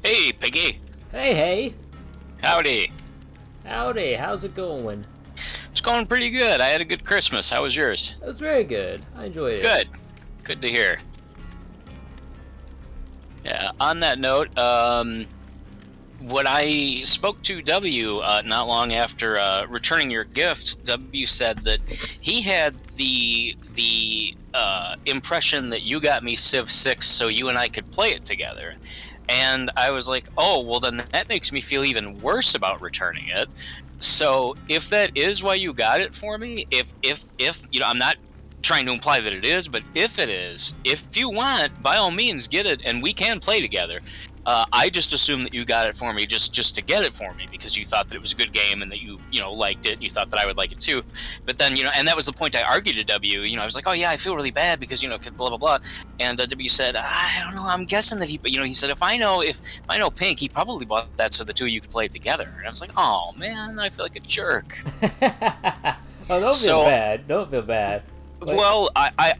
Hey, Piggy. Hey, hey. Howdy. Howdy. How's it going? It's going pretty good. I had a good Christmas. How was yours? It was very good. I enjoyed it. Good. Good to hear. Yeah, on that note, when I spoke to W not long after returning your gift, W said that he had the impression that you got me Civ 6 so you and I could play it together. And I was like, oh, well, then that makes me feel even worse about returning it. So if that is why you got it for me, if I'm not trying to imply that it is, but if it is, if you want, by all means, get it, and we can play together. I just assumed that you got it for me just to get it for me because you thought that it was a good game and that you liked it and you thought that I would like it too. But then, and that was the point I argued to W. I was like, oh yeah, I feel really bad because, blah, blah, blah. And W said, I don't know, I'm guessing that he said, if I know Pink, he probably bought that so the two of you could play it together. And I was like, oh man, I feel like a jerk. Oh, don't feel bad. Don't feel bad. Well, I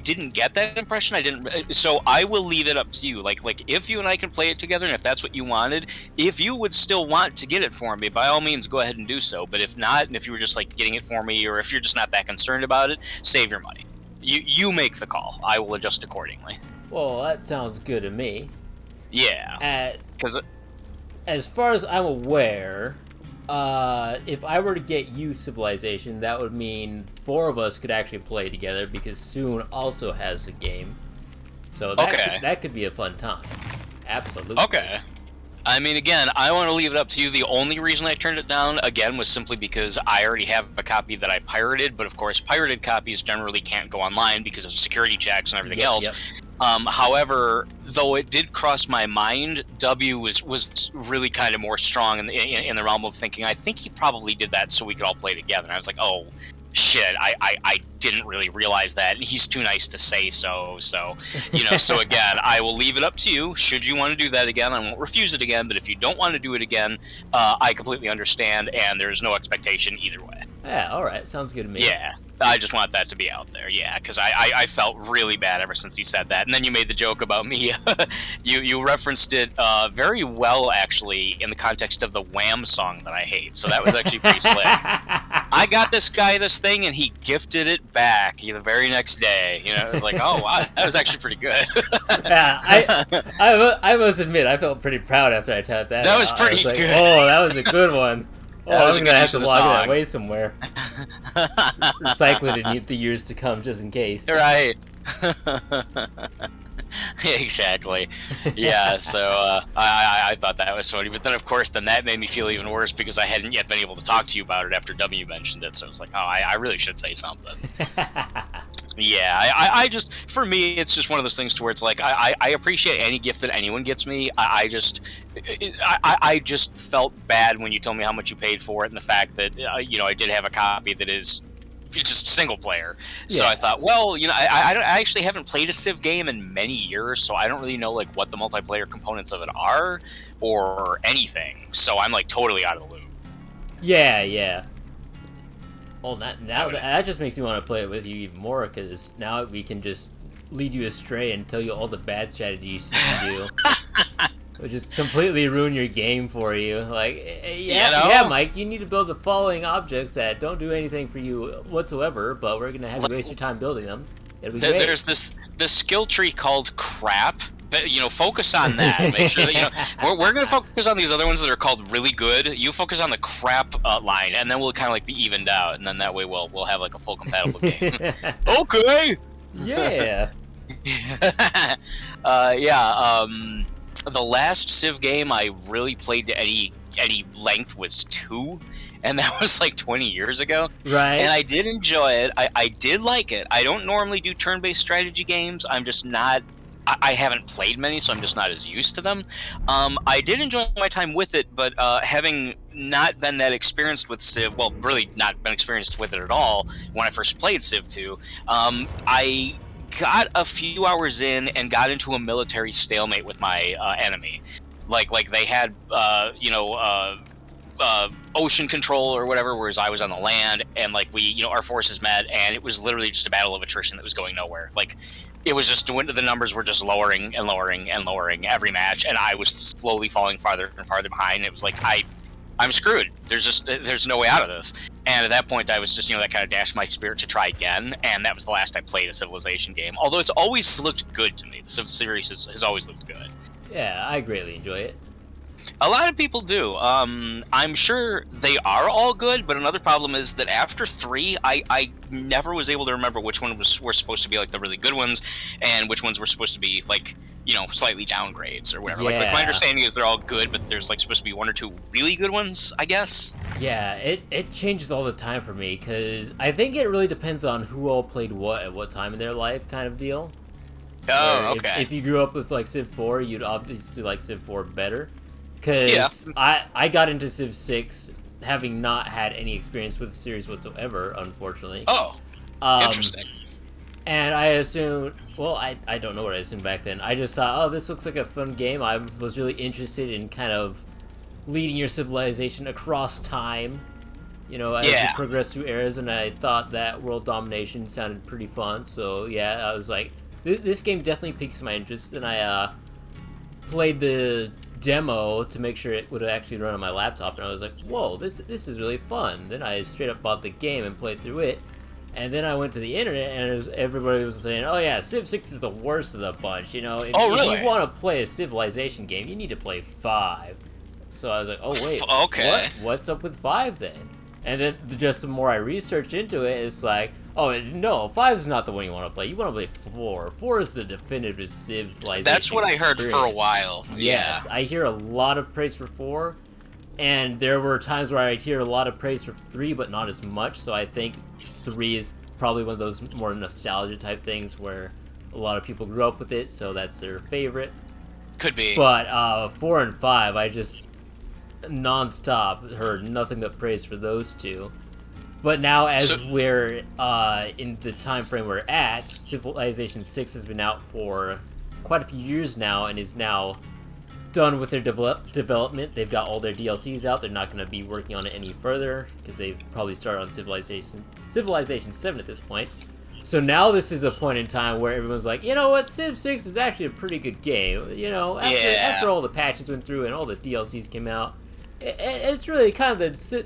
didn't get that impression. I didn't. So I will leave it up to you. Like if you and I can play it together, and if that's what you wanted, if you would still want to get it for me, by all means, go ahead and do so. But if not, and if you were just like getting it for me, or if you're just not that concerned about it, save your money. You make the call. I will adjust accordingly. Well, that sounds good to me. Yeah. Because as far as I'm aware, if I were to get you Civilization, that would mean 4 of us could actually play together because Soon also has the game. So that could be a fun time. Absolutely. Okay. I mean, again, I want to leave it up to you. The only reason I turned it down, again, was simply because I already have a copy that I pirated, but of course, pirated copies generally can't go online because of security checks and everything else. Yep. However, though it did cross my mind, W was really kind of more strong in the realm of thinking, I think he probably did that so we could all play together. And I was like, oh, shit, I didn't really realize that. And he's too nice to say so. So again, I will leave it up to you. Should you want to do that again, I won't refuse it again. But if you don't want to do it again, I completely understand, and there's no expectation either way. Yeah, all right. Sounds good to me. Yeah. I just want that to be out there, yeah, because I felt really bad ever since you said that. And then you made the joke about me. You referenced it very well, actually, in the context of the Wham song that I hate. So that was actually pretty slick. I got this guy this thing, and he gifted it back the very next day. It was like, oh, wow, that was actually pretty good. Yeah, I must admit, I felt pretty proud after I tapped that. That was pretty good. Oh, that was a good one. Oh, I'm going to have to log that away somewhere. Recycle it in the years to come, just in case. Right. Exactly. Yeah, so I thought that was funny. But then, of course, that made me feel even worse because I hadn't yet been able to talk to you about it after W mentioned it. So it's like, oh, I really should say something. Yeah, I just, for me, it's just one of those things to where it's like, I appreciate any gift that anyone gets me. I just felt bad when you told me how much you paid for it and the fact that, I did have a copy that is just single player. Yeah. So I thought, well, I actually haven't played a Civ game in many years, so I don't really know like what the multiplayer components of it are or anything. So I'm like totally out of the loop. Yeah. Well, now that just makes me want to play it with you even more, because now we can just lead you astray and tell you all the bad strategies you can do. Which just completely ruin your game for you. Like, yeah, Mike, you need to build the following objects that don't do anything for you whatsoever, but we're going to have you waste your time building them. It'll be great. There's this skill tree called crap. But, focus on that. Make sure that, we're going to focus on these other ones that are called really good. You focus on the crap line, and then we'll kind of like be evened out, and then that way we'll have like a full compatible game. Okay. Yeah. The last Civ game I really played to any length was 2, and that was like 20 years ago. Right. And I did enjoy it. I did like it. I don't normally do turn-based strategy games. I'm just not... I haven't played many, so I'm just not as used to them. I did enjoy my time with it, but having not been that experienced with Civ, well, really not been experienced with it at all when I first played Civ 2, I got a few hours in and got into a military stalemate with my enemy. Like they had, ocean control or whatever, whereas I was on the land, and like our forces met, and it was literally just a battle of attrition that was going nowhere. Like, it was just the numbers were just lowering and lowering and lowering every match, and I was slowly falling farther and farther behind. It was like I'm screwed. There's no way out of this. And at that point, I was just, that kind of dashed my spirit to try again. And that was the last I played a Civilization game. Although it's always looked good to me. The Civ series has always looked good. Yeah, I greatly enjoy it. A lot of people do. I'm sure they are all good, but another problem is that after 3, I never was able to remember which ones were supposed to be like the really good ones, and which ones were supposed to be like, slightly downgrades or whatever. Yeah. Like my understanding is they're all good, but there's like supposed to be 1 or 2 really good ones, I guess. Yeah, it changes all the time for me, because I think it really depends on who all played what at what time in their life, kind of deal. Oh, okay. If you grew up with like Civ 4, you'd obviously like Civ 4 better. Because I got into Civ 6 having not had any experience with the series whatsoever, unfortunately. Oh, interesting. And I assumed, well, I don't know what I assumed back then. I just thought, oh, this looks like a fun game. I was really interested in kind of leading your civilization across time, as you progress through eras, and I thought that world domination sounded pretty fun. So, yeah, I was like, this game definitely piques my interest, and I played the demo to make sure it would actually run on my laptop, and I was like, whoa, this is really fun. Then I straight up bought the game and played through it, and then I went to the internet, and everybody was saying, oh yeah, Civ 6 is the worst of the bunch, If really? you want to play a Civilization game, you need to play 5. So I was like, oh wait, okay. What's up with 5 then? And then just the more I researched into it, it's like, oh no, 5 is not the one you want to play. You want to play 4. 4 is the definitive Civilization. That's what I heard for a while. Yes, yeah. I hear a lot of praise for 4, and there were times where I'd hear a lot of praise for 3, but not as much. So I think 3 is probably one of those more nostalgia type things where a lot of people grew up with it, so that's their favorite. Could be. But 4 and 5, I just non-stop heard nothing but praise for those two. But now, as we're in the time frame we're at, Civilization 6 has been out for quite a few years now and is now done with their development. They've got all their DLCs out. They're not going to be working on it any further because they've probably started on Civilization 7 at this point. So now this is a point in time where everyone's like, you know what, Civ 6 is actually a pretty good game. After all the patches went through and all the DLCs came out, it's really kind of the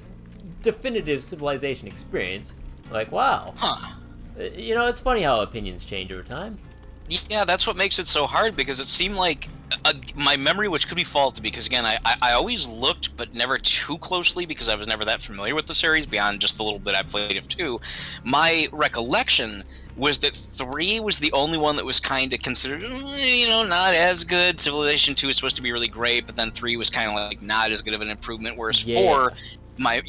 definitive Civilization experience. Like, wow. Huh. It's funny how opinions change over time. Yeah, that's what makes it so hard, because it seemed like my memory, which could be faulty, because again, I always looked, but never too closely, because I was never that familiar with the series beyond just the little bit I played of 2. My recollection was that 3 was the only one that was kind of considered, not as good. Civilization 2 is supposed to be really great, but then 3 was kind of like not as good of an improvement, whereas 4... My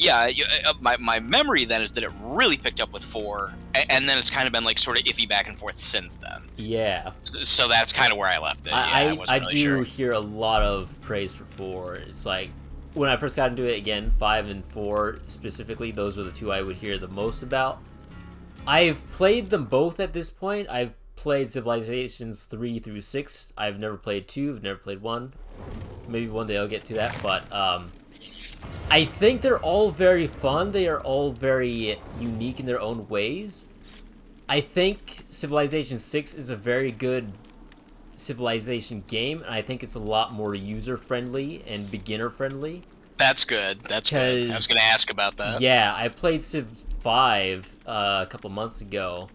memory then is that it really picked up with 4, and then it's kind of been like sort of iffy back and forth since then. Yeah. So that's kind of where I left it. I do hear a lot of praise for 4. It's like, when I first got into it, again, 5 and 4 specifically, those were the 2 I would hear the most about. I've played them both at this point. I've played Civilizations 3 through 6. I've never played 2. I've never played 1. Maybe one day I'll get to that, but I think they're all very fun. They are all very unique in their own ways. I think Civilization 6 is a very good Civilization game, and I think it's a lot more user-friendly and beginner-friendly. That's good. That's good. I was going to ask about that. Yeah, I played Civ 5 a couple months ago,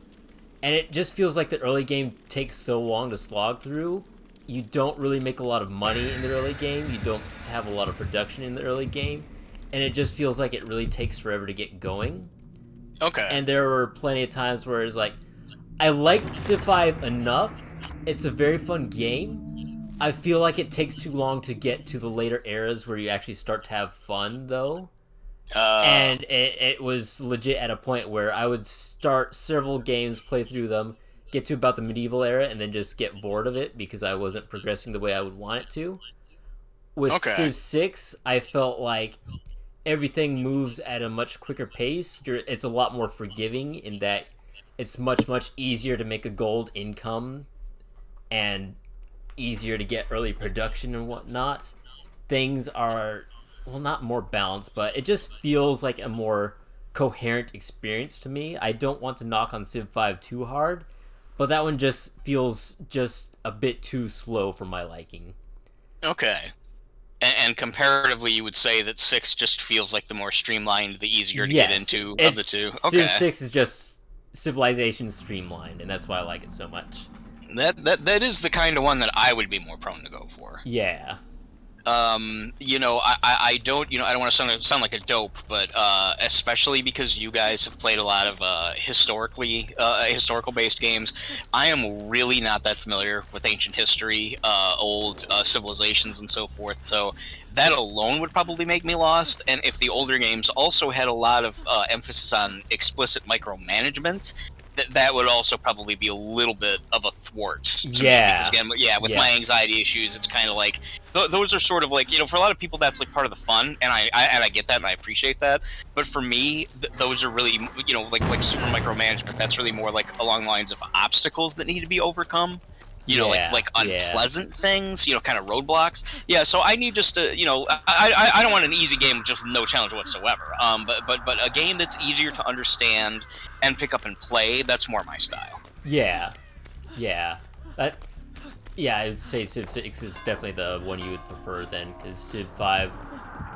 and it just feels like the early game takes so long to slog through. You don't really make a lot of money in the early game. You don't have a lot of production in the early game. And it just feels like it really takes forever to get going. Okay. And there were plenty of times where it's like, I like Civ 5 enough. It's a very fun game. I feel like it takes too long to get to the later eras where you actually start to have fun, though. And it was legit at a point where I would start several games, play through them, get to about the medieval era, and then just get bored of it because I wasn't progressing the way I would want it to. With Civ 6, I felt like everything moves at a much quicker pace. It's a lot more forgiving in that it's much, much easier to make a gold income and easier to get early production and whatnot. Things are, well, not more balanced, but it just feels like a more coherent experience to me. I don't want to knock on Civ 5 too hard, but that one just feels just a bit too slow for my liking. Okay. And comparatively, you would say that 6 just feels like the more streamlined, the easier to get Yes, into of the it's two. Civ Okay. 6 is just Civilization streamlined, and that's why I like it so much. That is the kind of one that I would be more prone to go for. Yeah. I don't, I don't want to sound like a dope, but especially because you guys have played a lot of historical based games, I am really not that familiar with ancient history, old civilizations, and so forth. So that alone would probably make me lost. And if the older games also had a lot of emphasis on explicit micromanagement, that would also probably be a little bit of a thwart to me, because again, with my anxiety issues, it's kind of like those are sort of like, for a lot of people that's like part of the fun, and I get that and I appreciate that, but for me, those are really, like super micromanagement. That's really more like along the lines of obstacles that need to be overcome. Like unpleasant things, kind of roadblocks. Yeah, so I need just to, I don't want an easy game with just no challenge whatsoever. But a game that's easier to understand and pick up and play, that's more my style. Yeah. I'd say Civ 6 is definitely the one you would prefer then, because Civ 5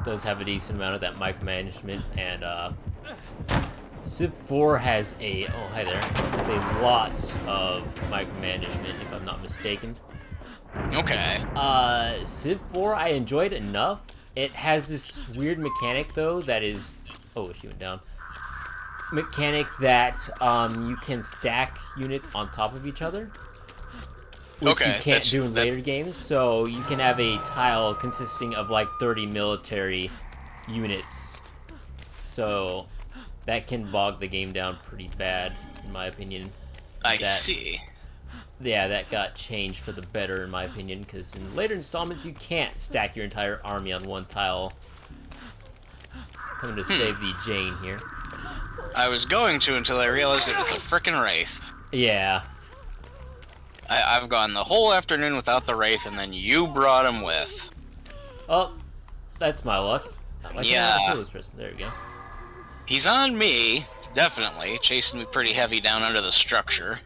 does have a decent amount of that micromanagement, and Civ 4 has a lot of micromanagement, if I'm not mistaken. Okay. Civ 4 I enjoyed enough. It has this weird mechanic though that is, oh, she went down. Mechanic that you can stack units on top of each other, which you can't do in later games. So you can have a tile consisting of like 30 military units. So that can bog the game down pretty bad, in my opinion. I see. Yeah, that got changed for the better, in my opinion, because in later installments you can't stack your entire army on one tile. Coming to save the Jane here. I was going to until I realized it was the frickin' Wraith. Yeah. I've gone the whole afternoon without the Wraith, and then you brought him with. Oh, that's my luck. Yeah. This person. There we go. He's on me, definitely, chasing me pretty heavy down under the structure.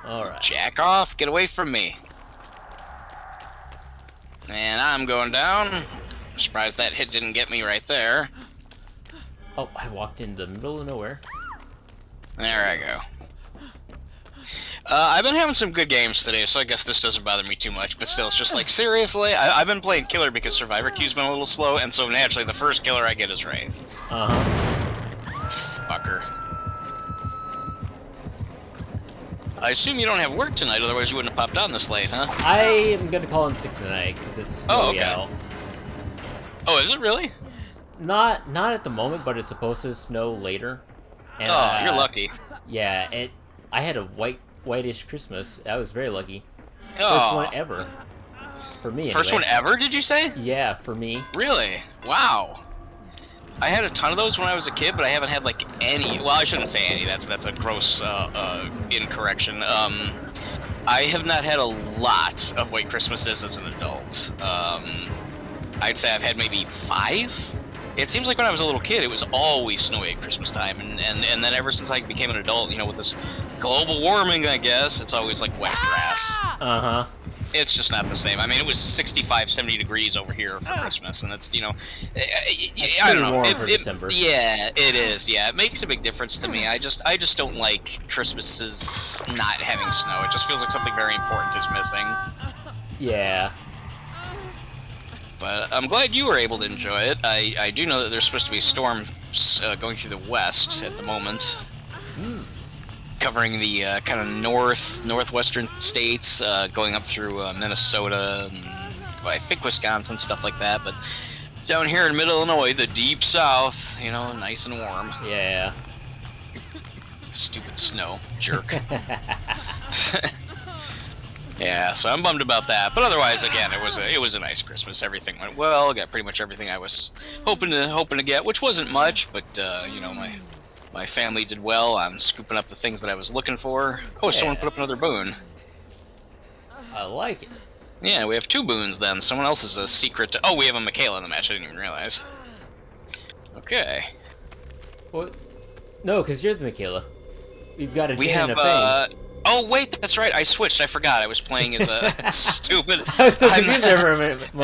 Alright. Jack off, get away from me. And I'm going down. I'm surprised that hit didn't get me right there. Oh, I walked into the middle of nowhere. There I go. I've been having some good games today, so I guess this doesn't bother me too much, but still, it's just like, seriously? I've been playing Killer because Survivor Queue's been a little slow, and so naturally the first killer I get is Wraith. Fucker. I assume you don't have work tonight, otherwise you wouldn't have popped on this late, huh? I am gonna call in sick tonight, because it's snowy out. Oh, is it really? Not at the moment, but it's supposed to snow later. And, you're lucky. Yeah, I had a whitish Christmas. I was very lucky. Oh. First one ever. For me, First one ever, did you say? Yeah, for me. Really? Wow. I had a ton of those when I was a kid, but I haven't had, like, any. Well, I shouldn't say any. That's a gross incorrection. I have not had a lot of white Christmases as an adult. I'd say I've had maybe 5. It seems like when I was a little kid, it was always snowy at Christmas time, and then ever since I became an adult, with this global warming, I guess, it's always like wet grass. It's just not the same. I mean, it was 65, 70 degrees over here for Christmas, and it's, I don't know. Warm for December. Yeah, it is. Yeah, it makes a big difference to me. I just don't like Christmases not having snow. It just feels like something very important is missing. Yeah. But I'm glad you were able to enjoy it. I do know that there's supposed to be storms going through the west at the moment, covering the kind of northwestern states, going up through Minnesota, and, I think Wisconsin, stuff like that. But down here in Middle Illinois, the deep south, nice and warm. Yeah. Stupid snow, jerk. Yeah, so I'm bummed about that. But otherwise, again, it was a nice Christmas. Everything went well. Got pretty much everything I was hoping to get, which wasn't much, but my family did well on scooping up the things that I was looking for. Oh, yeah. Someone put up another boon. I like it. Yeah, we have 2 boons then. Someone else is a secret. Oh, we have a Michaela in the match. I didn't even realize. Okay. What? No, because you're the Michaela. We've got a We Jane have and a Fang. Oh wait, that's right. I switched. I forgot. I was playing as a stupid. I was so I'm confused there for a moment.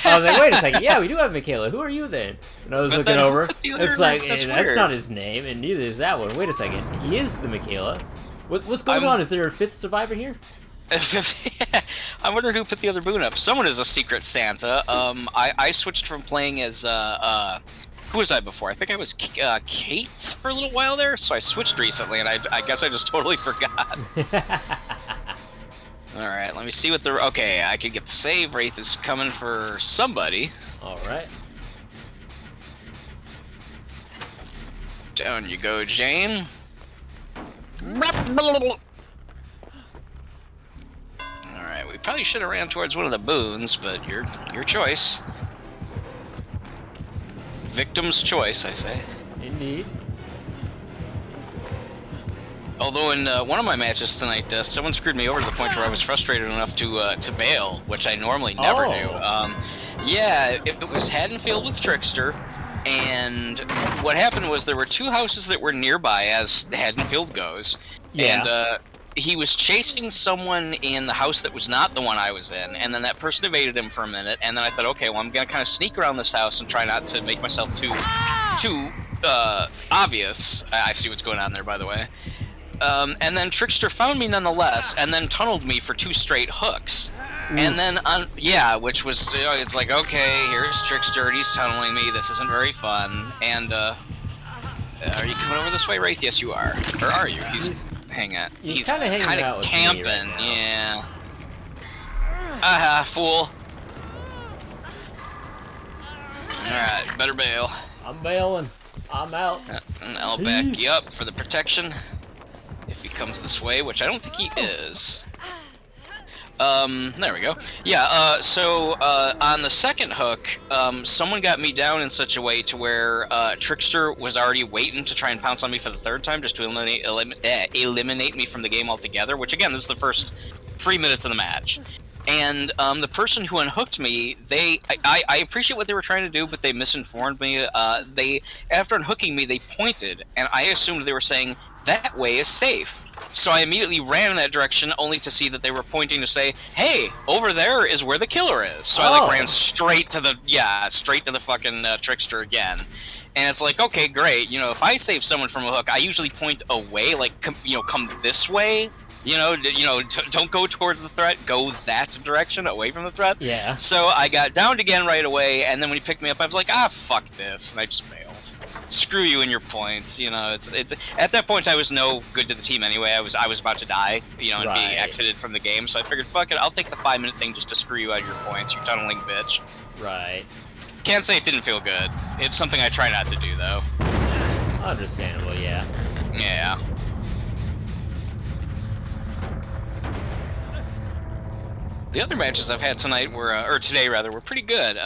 I was like, wait a second. Yeah, we do have Michaela. Who are you then? And I was But looking then who over. put the other It's like, that's that's weird. not his name, and neither is that one. Wait a second. He is the Michaela. What's going I'm- on? Is there a fifth survivor here? I wonder who put the other boon up. Someone is a secret Santa. I switched from playing as who was I before? I think I was Kate for a little while there. So I switched recently, and I guess I just totally forgot. All right, let me see what the. Okay, I could get the save. Wraith is coming for somebody. All right. Down you go, Jane. Alright, we probably should have ran towards one of the boons, but your choice. Victim's choice, I say. Indeed. Although in one of my matches tonight, someone screwed me over to the point where I was frustrated enough to bail, which I normally never do. Yeah, it was Haddonfield with Trickster, and what happened was there were two houses that were nearby, as Haddonfield goes, Yeah. and he was chasing someone in the house that was not the one I was in, and then that person evaded him for a minute, and then I thought, okay, well, I'm gonna kind of sneak around this house and try not to make myself too obvious. I see what's going on there, by the way. And then Trickster found me nonetheless, and then tunneled me for 2 straight hooks. And then, yeah, which was, it's like, okay, here's Trickster, and he's tunneling me, this isn't very fun. And, are you coming over this way, Wraith? Yes, you are. Or are you? He's hanging out. He's kinda hanging out with me camping, right now. yeah. Aha, fool. Alright, better bail. I'm bailing. I'm out. And I'll back you up for the protection. If he comes this way, which I don't think he is. There we go. Yeah, so on the second hook, someone got me down in such a way to where Trickster was already waiting to try and pounce on me for the third time, just to eliminate me from the game altogether, which again, this is the first 3 minutes of the match. And the person who unhooked me, I appreciate what they were trying to do, but they misinformed me. After unhooking me, they pointed, and I assumed they were saying, that way is safe. So I immediately ran in that direction, only to see that they were pointing to say, hey, over there is where the killer is. So I ran straight to the fucking Trickster again. And it's like, okay, great. If I save someone from a hook, I usually point away, like, come this way. Don't go towards the threat. Go that direction, away from the threat. Yeah. So I got downed again right away, and then when he picked me up, I was like, fuck this, and I just bailed. Screw you and your points. It's at that point I was no good to the team anyway. I was about to die, and being exited from the game. So I figured, fuck it, I'll take the 5-minute thing just to screw you out of your points. You tunneling bitch. Right. Can't say it didn't feel good. It's something I try not to do though. Understandable, yeah. Yeah. The other matches I've had tonight or today rather, were pretty good.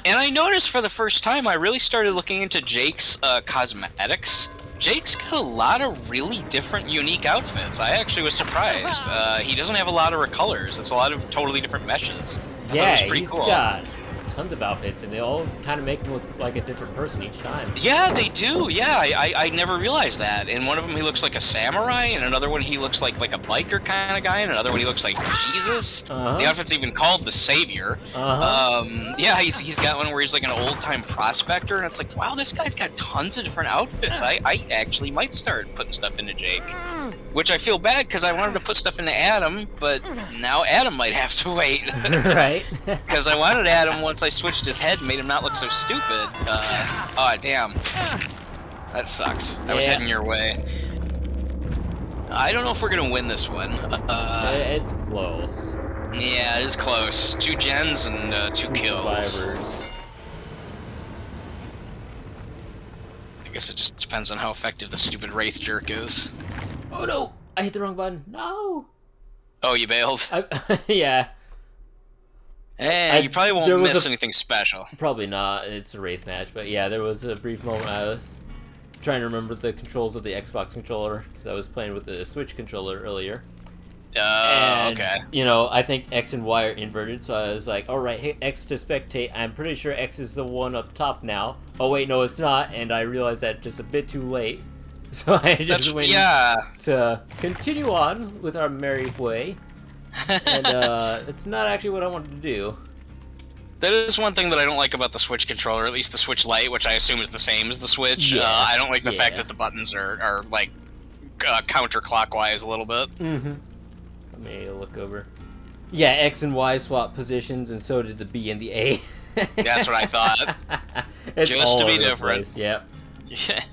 And I noticed for the first time I really started looking into Jake's cosmetics. Jake's got a lot of really different, unique outfits. I actually was surprised. He doesn't have a lot of colors. It's a lot of totally different meshes. Yeah, it was pretty he's cool. got tons of outfits, and they all kind of make him look like a different person each time. Yeah, they do. Yeah, I never realized that. In one of them, he looks like a samurai, and another one, he looks like a biker kind of guy, and another one, he looks like Jesus. The outfit's even called the Savior. Yeah, he's got one where he's like an old-time prospector, and it's like, wow, this guy's got tons of different outfits. I actually might start putting stuff into Jake, which I feel bad because I wanted to put stuff into Adam, but now Adam might have to wait. Right. Because I wanted Adam once I switched his head and made him not look so stupid. Oh, damn. That sucks. I was heading your way. I don't know if we're going to win this one. It's close. Yeah, it is close. 2 gens and 2 kills. Survivors. I guess it just depends on how effective the stupid Wraith jerk is. Oh no! I hit the wrong button. No! Oh, you bailed? Yeah. You probably won't miss anything special. Probably not. It's a Wraith match, but yeah, there was a brief moment I was trying to remember the controls of the Xbox controller because I was playing with the Switch controller earlier. Okay. I think X and Y are inverted, so I was like, alright, hit X to spectate. I'm pretty sure X is the one up top now. Oh wait, no it's not, and I realized that just a bit too late. So I just went yeah. to continue on with our merry way, and it's not actually what I wanted to do. That is one thing that I don't like about the Switch controller, at least the Switch Lite, which I assume is the same as the Switch. Yeah, I don't like the fact that the buttons are like counterclockwise a little bit. Mm-hmm. Let me look over. Yeah, X and Y swap positions, and so did the B and the A. That's what I thought. It's Just all to be over the different. place, yep. Yeah.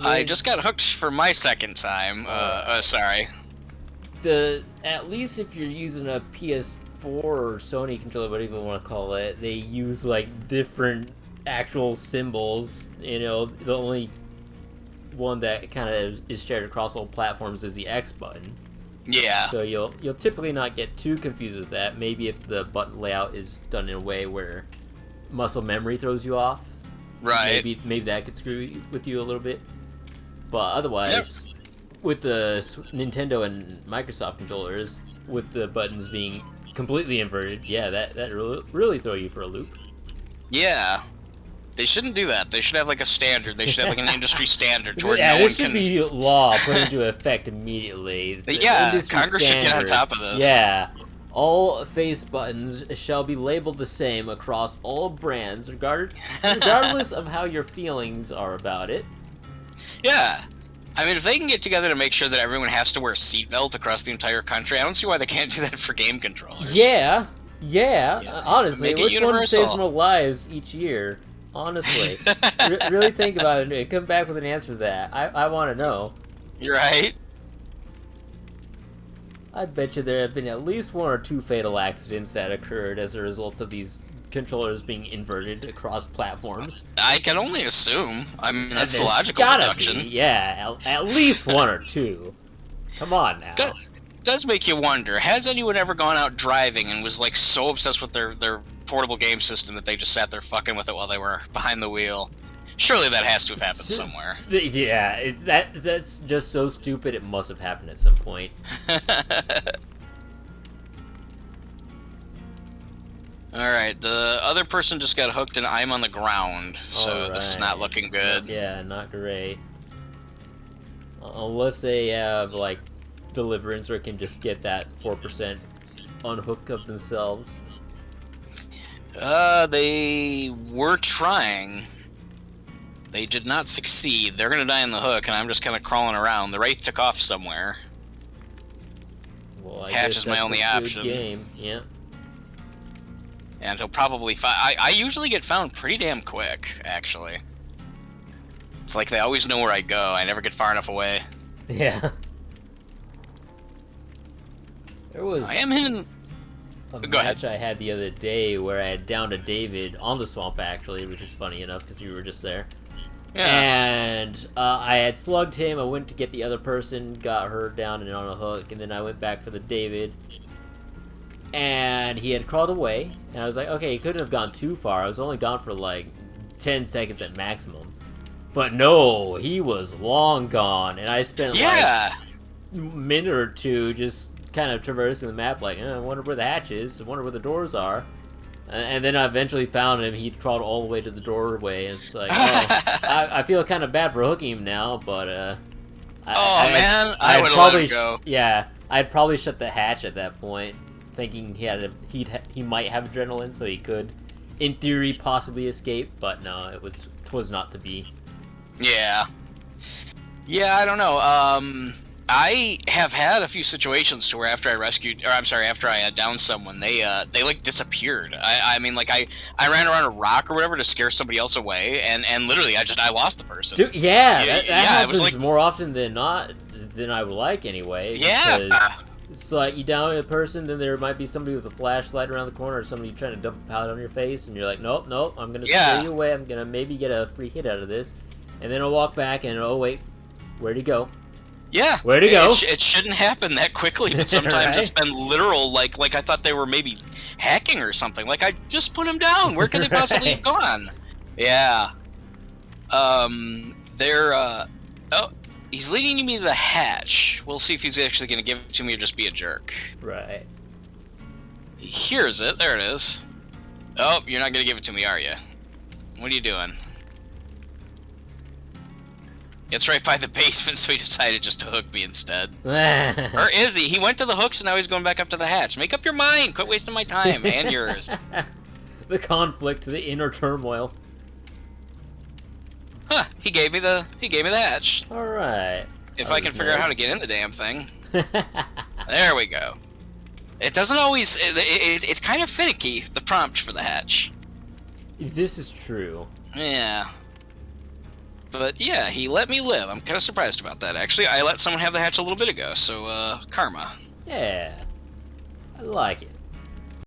I just got hooked for my second time. Sorry. At least if you're using a PS4 or Sony controller, whatever you want to call it, they use like different actual symbols. You know, the only one that kind of is shared across all platforms is the X button. Yeah. So you'll typically not get too confused with that. Maybe if the button layout is done in a way where muscle memory throws you off. Right. Maybe that could screw with you a little bit. But otherwise, with the Nintendo and Microsoft controllers, with the buttons being completely inverted, yeah, that really throw you for a loop. Yeah. They shouldn't do that. They should have like a standard. They should have like an industry standard to where Yeah, no one this should can. be law put into effect immediately. Yeah, Industry Congress should get on standard. top of this. Yeah. All face buttons shall be labeled the same across all brands, regardless of how your feelings are about it. Yeah. I mean, if they can get together to make sure that everyone has to wear a seatbelt across the entire country, I don't see why they can't do that for game controllers. Yeah. Honestly, Make it which one universal. saves more lives each year? Honestly. Really think about it and come back with an answer to that. I want to know. You're right. I bet you there have been at least one or two fatal accidents that occurred as a result of these controllers being inverted across platforms. I can only assume. I mean, that's the There's logical gotta deduction. be, yeah, at least one or two. Come on now. It does make you wonder, has anyone ever gone out driving and was like so obsessed with their portable game system that they just sat there fucking with it while they were behind the wheel? Surely that has to have happened somewhere. Yeah, that's just so stupid. It must have happened at some point. Alright, the other person just got hooked and I'm on the ground, so this is not looking good. Yeah, not great. Unless they have, like, Deliverance or can just get that 4% unhook of themselves. They were trying. They did not succeed. They're gonna die in the hook, and I'm just kind of crawling around. The Wraith took off somewhere. Well, I Hatch guess is my that's only a good option. game. Yeah. And he'll probably I usually get found pretty damn quick, actually. It's like they always know where I go. I never get far enough away. Yeah. There was I am in... a Go ahead. match I had the other day where I had downed a David on the swamp, actually, which is funny enough because you were just there. Yeah. And I had slugged him. I went to get the other person, got her down and on a hook, and then I went back for the David. And he had crawled away, and I was like, okay, he couldn't have gone too far. I was only gone for like 10 seconds at maximum. But no, he was long gone, and I spent like a minute or two just kind of traversing the map like, I wonder where the hatch is, I wonder where the doors are. And then I eventually found him. He crawled all the way to the doorway. It's like, I feel kind of bad for hooking him now, but I would have let him go. Yeah, I'd probably shut the hatch at that point, thinking he might have adrenaline, so he could, in theory, possibly escape. But no, it was not to be. Yeah. Yeah, I don't know. I have had a few situations to where after I downed someone, they like disappeared. I mean, like I ran around a rock or whatever to scare somebody else away, and literally I lost the person. Dude, that happens it was like, more often than not than I would like anyway. Yeah. Because it's like you down a person, then there might be somebody with a flashlight around the corner, or somebody trying to dump a pallet on your face, and you're like, nope, I'm gonna scare you away. I'm gonna maybe get a free hit out of this, and then I'll walk back and oh wait, where'd he go? Yeah, where'd he go? It shouldn't happen that quickly, but sometimes Right? It's been literal. Like I thought they were maybe hacking or something. Like I just put him down. Where could they possibly have gone? Yeah. He's leading me to the hatch. We'll see if he's actually going to give it to me or just be a jerk. Right. Here's it. There it is. Oh, you're not going to give it to me, are you? What are you doing? It's right by the basement, so he decided just to hook me instead. The Or is he? He went to the hooks, and now he's going back up to the hatch. Make up your mind. Quit wasting my time and yours. conflict, the inner turmoil. Huh? He gave me the hatch. All right. If I can figure out how to get in the damn thing. There we go. It doesn't always. It's kind of finicky, the prompt for the hatch. This is true. Yeah. But yeah, he let me live. I'm kind of surprised about that, actually. I let someone have the hatch a little bit ago, so karma. Yeah. I like it.